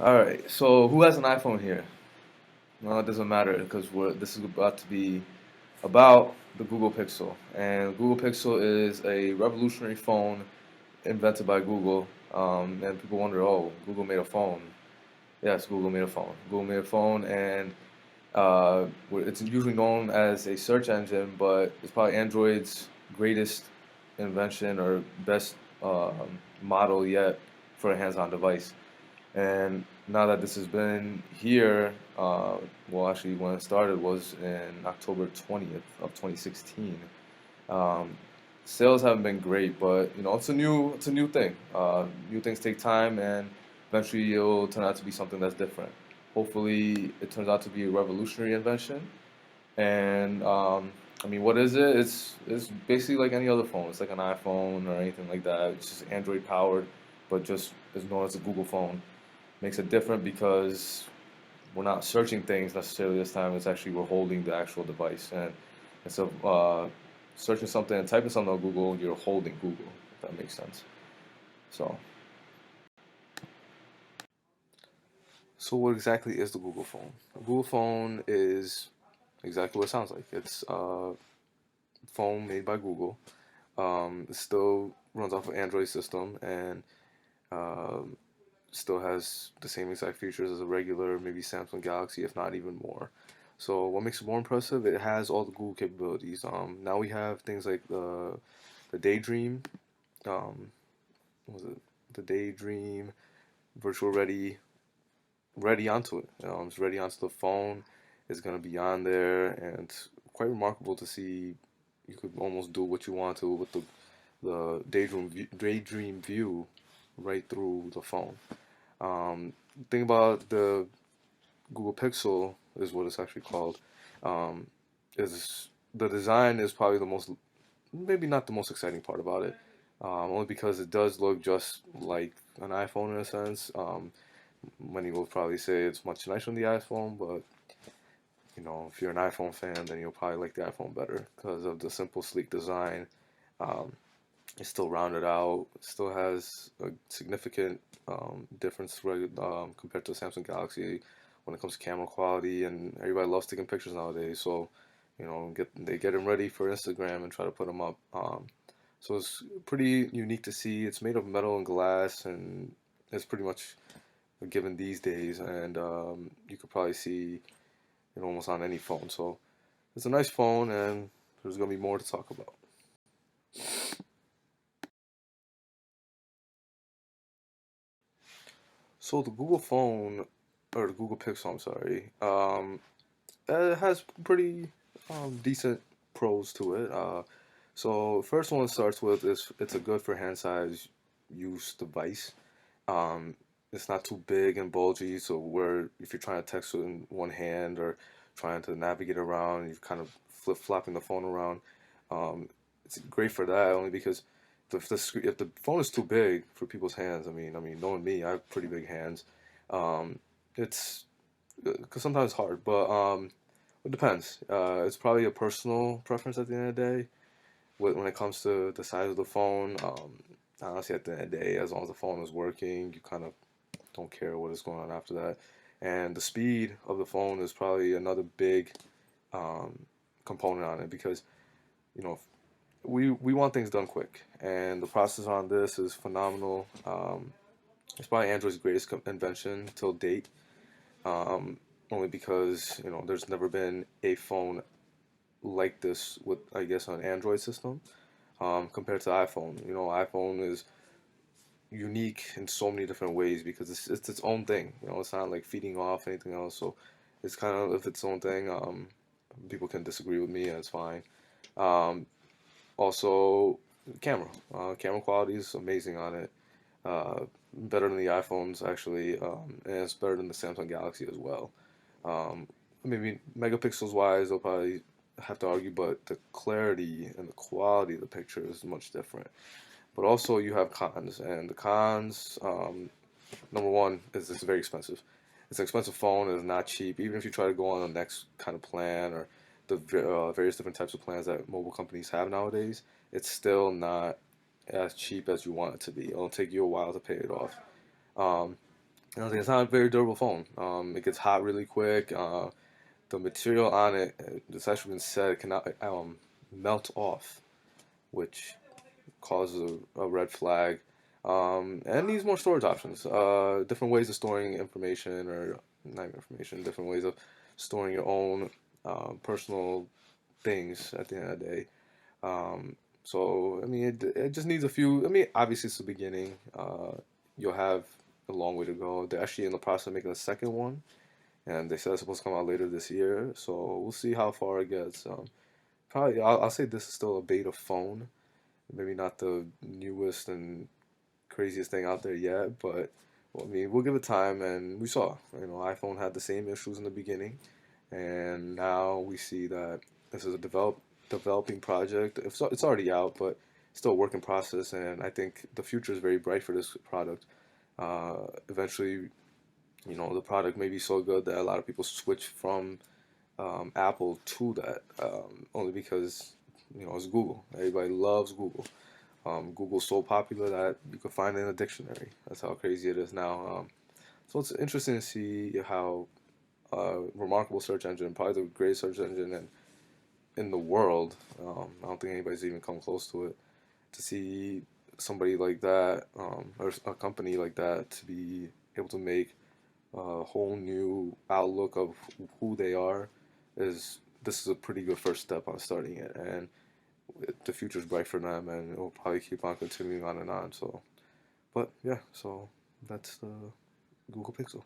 All right. So who has an iPhone here? Well, it doesn't matter because this is about to be about the Google Pixel, and Google Pixel is a revolutionary phone invented by Google. And people wonder, oh, Google made a phone. Yes, Google made a phone. Google made a phone, and it's usually known as a search engine, but it's probably Android's greatest invention or best model yet for a hands-on device. And now that this has been here, well, actually, when it started was in October 20th of 2016. Um, Sales haven't been great, but it's a new thing. New things take time, and eventually it'll turn out to be something that's different. Hopefully, it turns out to be a revolutionary invention. And I mean, what is it? It's basically like any other phone. It's like an iPhone or anything like that. It's just Android powered, but just is known as a Google phone. Makes it different because we're not searching things necessarily this time. It's actually we're holding the actual device, and instead of searching something and typing something on Google, you're holding Google. If that makes sense. So, so what exactly is the Google phone? A Google phone is exactly what it sounds like. It's a phone made by Google. It still runs off an Android system and um, still has the same exact features as a regular, maybe Samsung Galaxy, if not even more. So what makes it more impressive? It has all the Google capabilities. Now we have things like the Daydream, um, what was it? The Daydream Virtual Ready onto it. It's ready onto the phone. It's gonna be on there, and it's quite remarkable to see. You could almost do what you want to with the Daydream view right through the phone. Thing about the Google Pixel is what it's actually called. Um, is the design is probably the most, maybe not the most exciting part about it. Only because it does look just like an iPhone in a sense. Many will probably say it's much nicer than the iPhone, but if you're an iPhone fan, then you'll probably like the iPhone better because of the simple, sleek design. Um, it's still rounded out. It still has a significant difference compared to the Samsung Galaxy when it comes to camera quality, and everybody loves taking pictures nowadays. So, they get them ready for Instagram and try to put them up. So it's pretty unique to see. It's made of metal and glass, and it's pretty much a given these days. And you could probably see it almost on any phone. So it's a nice phone, and there's gonna be more to talk about. So the Google phone, or the Google Pixel, I'm sorry, it has pretty decent pros to it. So first one it starts with is it's a good for hand size use device. Um, it's not too big and bulgy, so where if you're trying to text in one hand or trying to navigate around, you're kind of flip flopping the phone around. Um, it's great for that only because if the phone is too big for people's hands, I mean, knowing me, I have pretty big hands. Um, it's because sometimes it's hard, but it depends. It's probably a personal preference at the end of the day. When it comes to the size of the phone, honestly, at the end of the day, as long as the phone is working, you kind of don't care what is going on after that. And the speed of the phone is probably another big um, component on it because you know we want things done quick, and the process on this is phenomenal. It's probably Android's greatest invention till date. Um, Only because there's never been a phone like this with I guess an Android system compared to iPhone. iPhone is unique in so many different ways because it's its own thing. It's not like feeding off anything else. So it's kind of its own thing. People can disagree with me, and it's fine. Um, Also, camera. Camera quality is amazing on it. Better than the iPhones actually, and it's better than the Samsung Galaxy as well. Um, Maybe megapixels wise, they'll probably have to argue, but the clarity and the quality of the picture is much different. But also, you have cons, and the cons, number one, is it's very expensive. It's an expensive phone. It's not cheap. Even if you try to go on the next kind of plan or the various different types of plans that mobile companies have nowadays, it's still not as cheap as you want it to be. It'll take you a while to pay it off. Um, You know, it's not a very durable phone. It gets hot really quick. The material on it, it's actually been said, it cannot melt off, which causes a red flag. And needs more storage options. Different ways of storing information, or not information, different ways of storing your own personal things at the end of the day. Um, so, I mean, it just needs a few. I mean, obviously, it's the beginning. You'll have a long way to go. They're actually in the process of making a second one, and they said it's supposed to come out later this year. So, we'll see how far it gets. Probably, I'll say this is still a beta phone. Maybe not the newest and craziest thing out there yet, but well, I mean, we'll give it time, and we saw, iPhone had the same issues in the beginning, and now we see that this is a developing project. It's already out, but still a work in process, and I think the future is very bright for this product. Eventually, the product may be so good that a lot of people switch from Apple to that, only because it's Google. Everybody loves Google. Google's so popular that you can find it in a dictionary. That's how crazy it is now. So it's interesting to see how remarkable search engine, probably the greatest search engine in the world. I don't think anybody's even come close to it. To see somebody like that, or a company like that, to be able to make a whole new outlook of who they are, is this is a pretty good first step on starting it, and the future's bright for them, and it'll probably keep on continuing on and on. So, but yeah, so that's the Google Pixel.